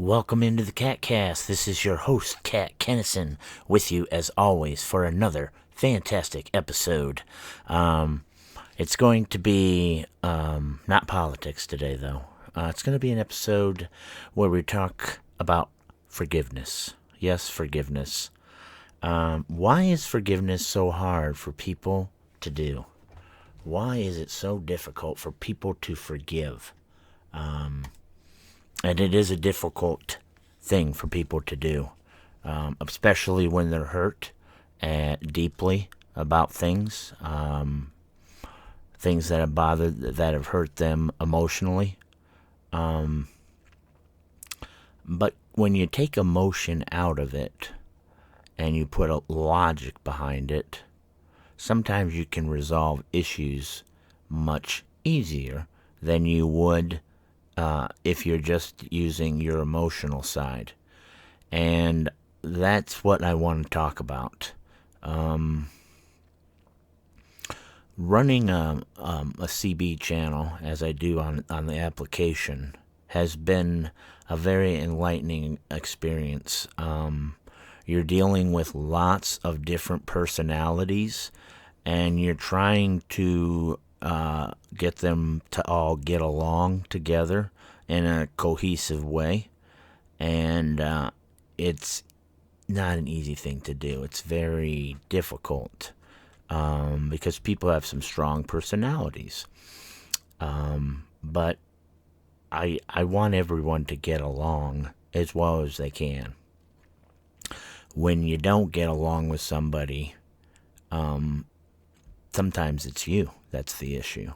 Welcome into the CatCast. This is your host, Cat Kennison, with you as always for another fantastic episode. It's going to be not politics today, though. It's going to be an episode where we talk about forgiveness. Yes, forgiveness. Why is forgiveness so hard for people to do? Why is it so difficult for people to forgive? And it is a difficult thing for people to do, especially when they're hurt deeply about things, things that have bothered, that have hurt them emotionally. But when you take emotion out of it and you put a logic behind it, sometimes you can resolve issues much easier than you would if you're just using your emotional side. And that's what I want to talk about. Running a CB channel, as I do on the application, has been a very enlightening experience. You're dealing with lots of different personalities, and you're trying to get them to all get along together in a cohesive way. And it's not an easy thing to do. It's very difficult because people have some strong personalities. But I want everyone to get along as well as they can. When you don't get along with somebody, sometimes it's you that's the issue.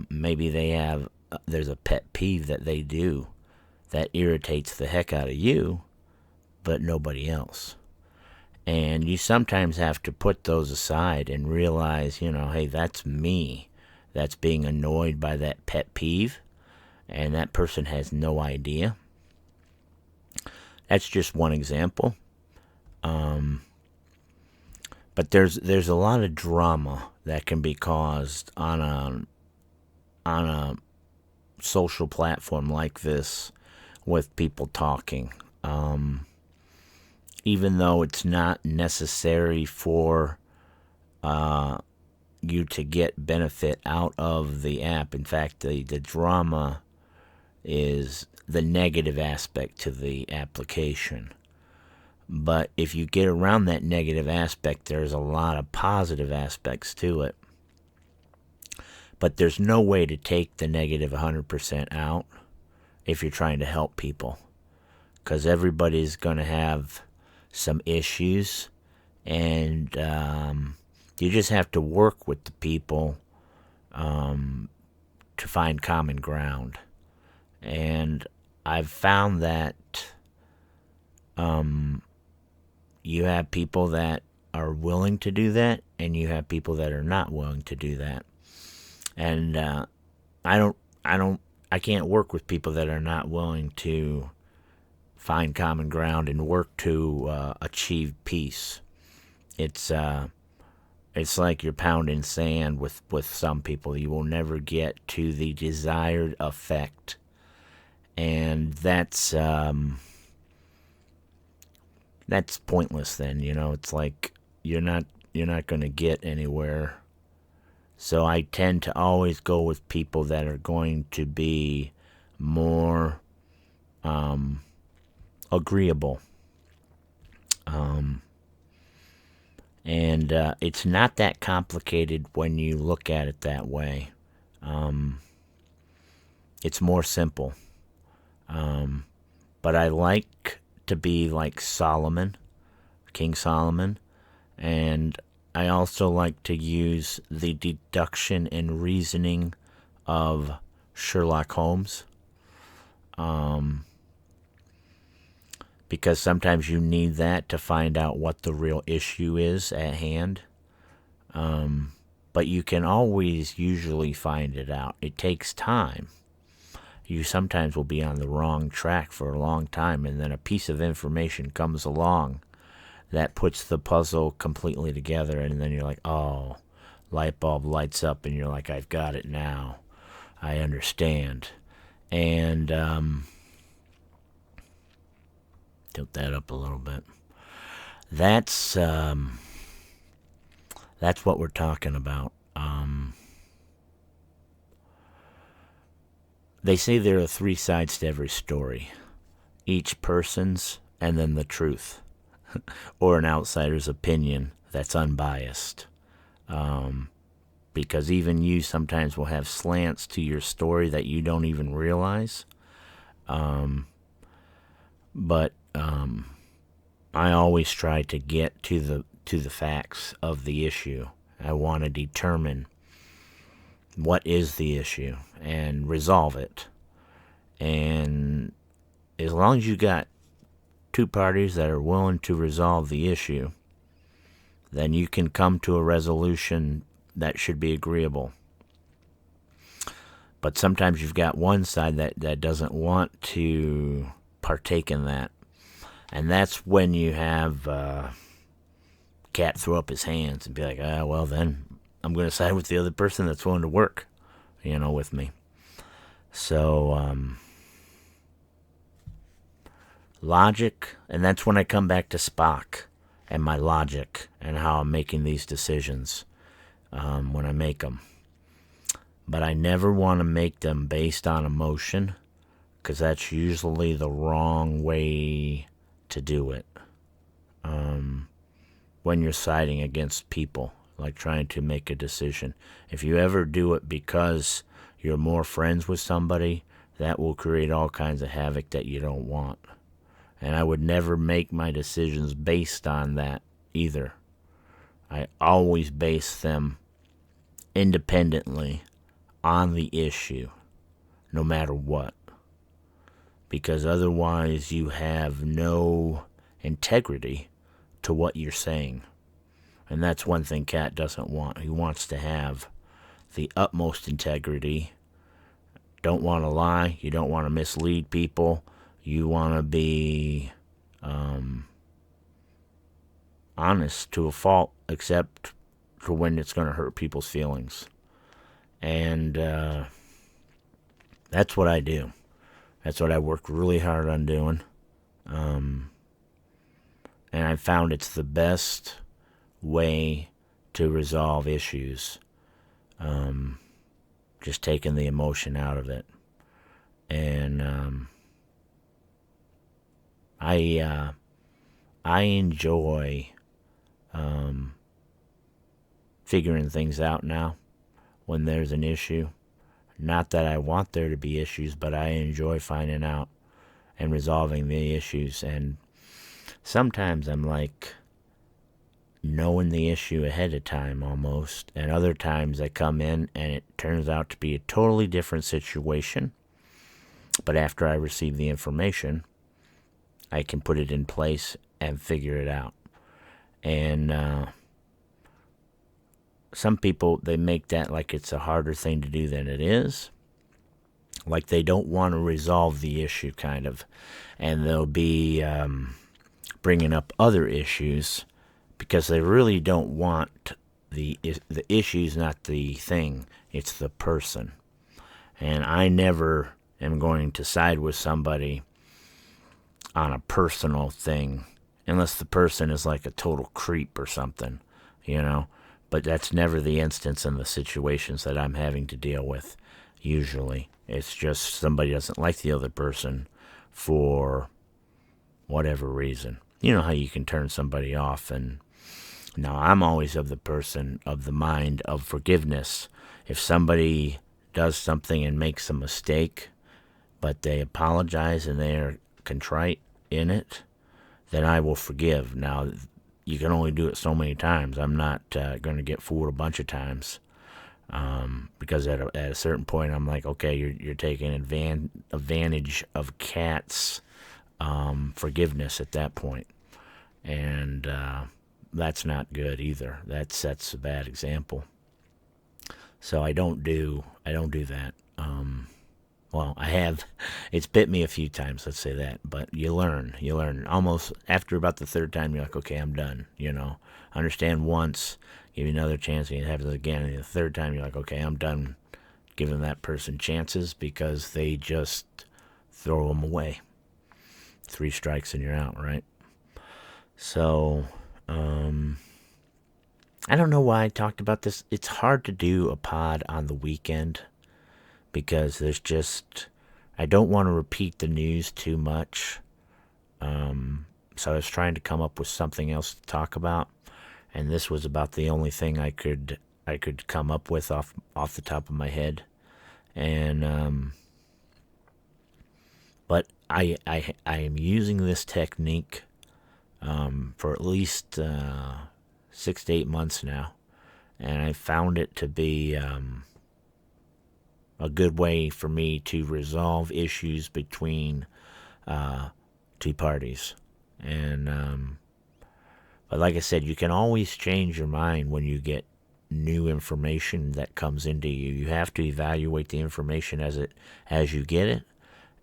Maybe there's a pet peeve that they do that irritates the heck out of you, but nobody else. And you sometimes have to put those aside and realize, hey, that's me. That's being annoyed by that pet peeve, and that person has no idea. That's just one example. But there's a lot of drama that can be caused on a social platform like this with people talking. Even though it's not necessary for you to get benefit out of the app. In fact, the drama is the negative aspect to the application. But if you get around that negative aspect, there's a lot of positive aspects to it. But there's no way to take the negative 100% out if you're trying to help people. Because everybody's going to have some issues. And you just have to work with the people to find common ground. And I've found that you have people that are willing to do that, and you have people that are not willing to do that. And I can't work with people that are not willing to find common ground and work to achieve peace. It's like you're pounding sand with some people. You will never get to the desired effect, and that's pointless. Then it's like you're not going to get anywhere. So I tend to always go with people that are going to be more agreeable. And it's not that complicated when you look at it that way. It's more simple. But I like to be like Solomon, King Solomon, and I also like to use the deduction and reasoning of Sherlock Holmes. Because sometimes you need that to find out what the real issue is at hand. But you can always usually find it out. It takes time. You sometimes will be on the wrong track for a long time, and then a piece of information comes along that puts the puzzle completely together, and then you're like, oh, light bulb lights up, and you're like, I've got it now. I understand. And tilt that up a little bit. That's what we're talking about. They say there are 3 sides to every story. Each person's, and then the truth. Or an outsider's opinion that's unbiased. Because even you sometimes will have slants to your story that you don't even realize. But I always try to get to the facts of the issue. I want to determine what is the issue and resolve it. And as long as you got 2 parties that are willing to resolve the issue, then you can come to a resolution that should be agreeable. But sometimes you've got one side that doesn't want to partake in that. And that's when you have Cat throw up his hands and be like, well, then I'm going to side with the other person that's willing to work, with me. So, logic, and that's when I come back to Spock and my logic and how I'm making these decisions when I make them. But I never want to make them based on emotion, because that's usually the wrong way to do it. When you're siding against people, like trying to make a decision. If you ever do it because you're more friends with somebody, that will create all kinds of havoc that you don't want. And I would never make my decisions based on that either. I always base them independently on the issue, no matter what. Because otherwise you have no integrity to what you're saying. And that's one thing Cat doesn't want. He wants to have the utmost integrity. Don't want to lie. You don't want to mislead people. You want to be honest to a fault, except for when it's going to hurt people's feelings. And that's what I do. That's what I work really hard on doing. And I found it's the best way to resolve issues. Just taking the emotion out of it. And I enjoy figuring things out now when there's an issue. Not that I want there to be issues, but I enjoy finding out and resolving the issues. And sometimes I'm like knowing the issue ahead of time almost. And other times I come in and it turns out to be a totally different situation. But after I receive the information, I can put it in place and figure it out. And some people, they make that like it's a harder thing to do than it is. Like they don't want to resolve the issue, kind of. And they'll be bringing up other issues because they really don't want the issue's not the thing, it's the person. And I never am going to side with somebody on a personal thing unless the person is like a total creep or something, But that's never the instance in the situations that I'm having to deal with, usually. It's just somebody doesn't like the other person for whatever reason. You know how you can turn somebody off. And now I'm always of the mind of forgiveness. If somebody does something and makes a mistake, but they apologize and they're contrite in it, then I will forgive. Now, you can only do it so many times. I'm not going to get fooled a bunch of times, because at a certain point, I'm like, okay, you're taking advantage of Cat's forgiveness at that point, and that's not good either. That sets a bad example. So I don't do that. Well, I have. It's bit me a few times, let's say that. But you learn. Almost after about the third time, you're like, okay, I'm done. Understand once, give you another chance, and it happens again. And the third time, you're like, okay, I'm done giving that person chances because they just throw them away. 3 strikes and you're out, right? So, I don't know why I talked about this. It's hard to do a pod on the weekend because I don't want to repeat the news too much. So I was trying to come up with something else to talk about, and this was about the only thing I could come up with off the top of my head. And but I am using this technique for at least 6 to 8 months now, and I found it to be a good way for me to resolve issues between two parties. And but like I said, you can always change your mind when you get new information that comes into you. You have to evaluate the information as you get it,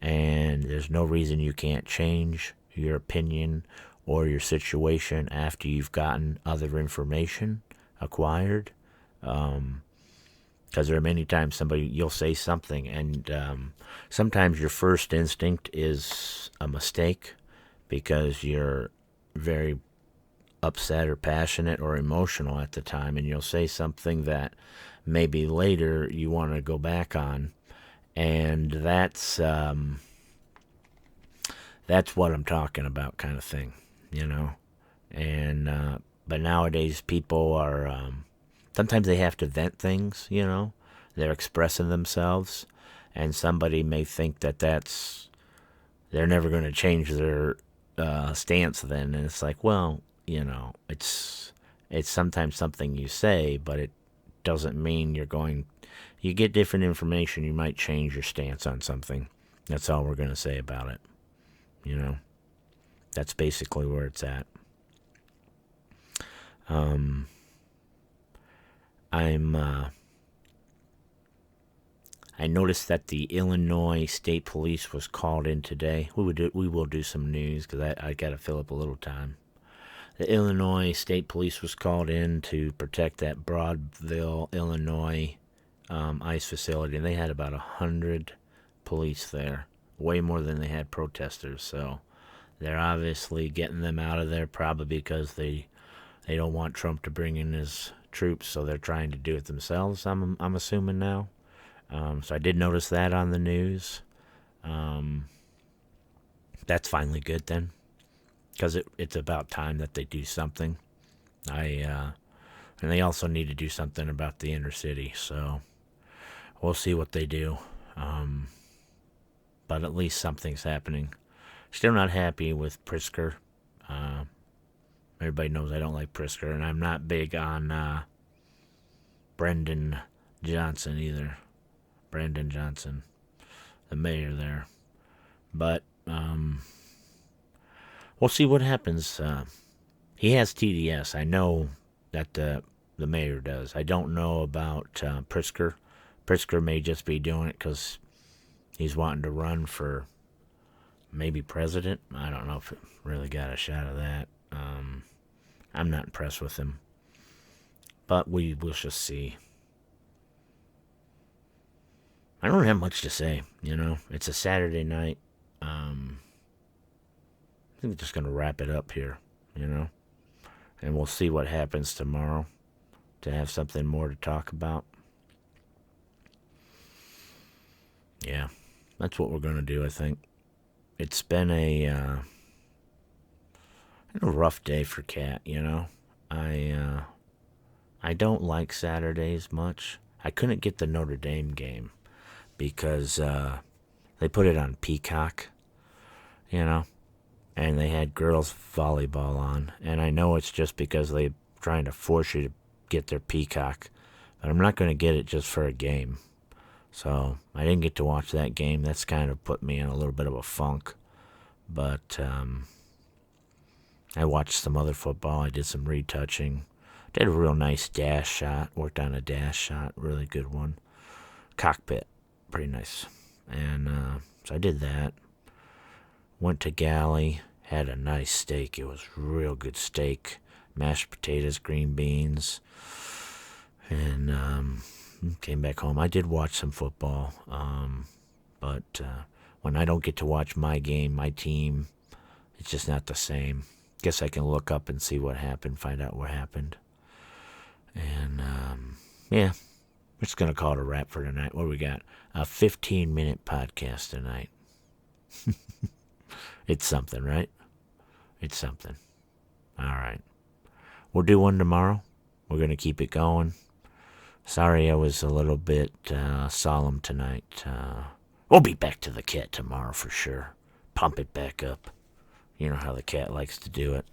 and there's no reason you can't change your opinion or your situation after you've gotten other information acquired. Because there are many times you'll say something, and sometimes your first instinct is a mistake because you're very upset or passionate or emotional at the time, and you'll say something that maybe later you want to go back on, and that's what I'm talking about, kind of thing, you know. And but nowadays people are sometimes they have to vent things, you know. They're expressing themselves, and somebody may think that they're never going to change their stance then, and it's like, well, you know, it's sometimes something you say, but it doesn't mean you get different information, you might change your stance on something. That's all we're going to say about it, you know. That's basically where it's at. I noticed that the Illinois State Police was called in today. We will do some news because I got to fill up a little time. The Illinois State Police was called in to protect that Broadville, Illinois ICE facility, and they had about 100 police there, way more than they had protesters. So they're obviously getting them out of there, probably because they don't want Trump to bring in his troops, so they're trying to do it themselves, I'm assuming now. So I did notice that on the news. That's finally good then, because it's about time that they do something. And they also need to do something about the inner city, so we'll see what they do. But at least something's happening. Still not happy with Pritzker. Everybody knows I don't like Pritzker, and I'm not big on Brendan Johnson either. Brandon Johnson, the mayor there. But we'll see what happens. He has TDS. I know that the mayor does. I don't know about Pritzker. Pritzker may just be doing it because he's wanting to run for maybe president. I don't know if it really got a shot of that. I'm not impressed with him. But we'll just see. I don't have much to say, you know. It's a Saturday night. I think we're just going to wrap it up here, you know. And we'll see what happens tomorrow to have something more to talk about. Yeah, that's what we're going to do, I think. It's been a rough day for Kat, you know. I don't like Saturdays much. I couldn't get the Notre Dame game because they put it on Peacock, you know, and they had girls volleyball on. And I know it's just because they're trying to force you to get their Peacock, but I'm not going to get it just for a game. So I didn't get to watch that game. That's kind of put me in a little bit of a funk. But I watched some other football. I did some retouching. Did a real nice dash shot. Worked on a dash shot. Really good one. Cockpit. Pretty nice. And so I did that. Went to Galley. Had a nice steak. It was real good steak. Mashed potatoes, green beans. And came back home. I did watch some football. But when I don't get to watch my game, my team, It's just not the same. Guess I can look up and see what happened, find out what happened. And, yeah, we're just going to call it a wrap for tonight. What do we got? A 15-minute podcast tonight. It's something, right? It's something. All right. We'll do one tomorrow. We're going to keep it going. Sorry I was a little bit solemn tonight. We'll be back to the cat tomorrow for sure. Pump it back up. You know how the cat likes to do it.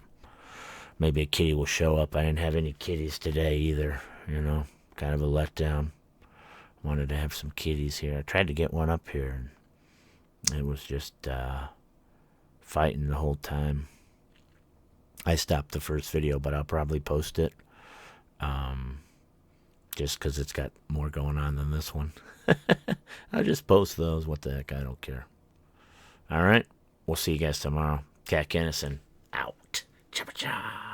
Maybe a kitty will show up. I didn't have any kitties today either. Kind of a letdown. Wanted to have some kitties here. I tried to get one up here, and it was just fighting the whole time. I stopped the first video, but I'll probably post it. Just because it's got more going on than this one. I'll just post those. What the heck? I don't care. All right. We'll see you guys tomorrow. Cat Kennison out. Cha-cha-cha.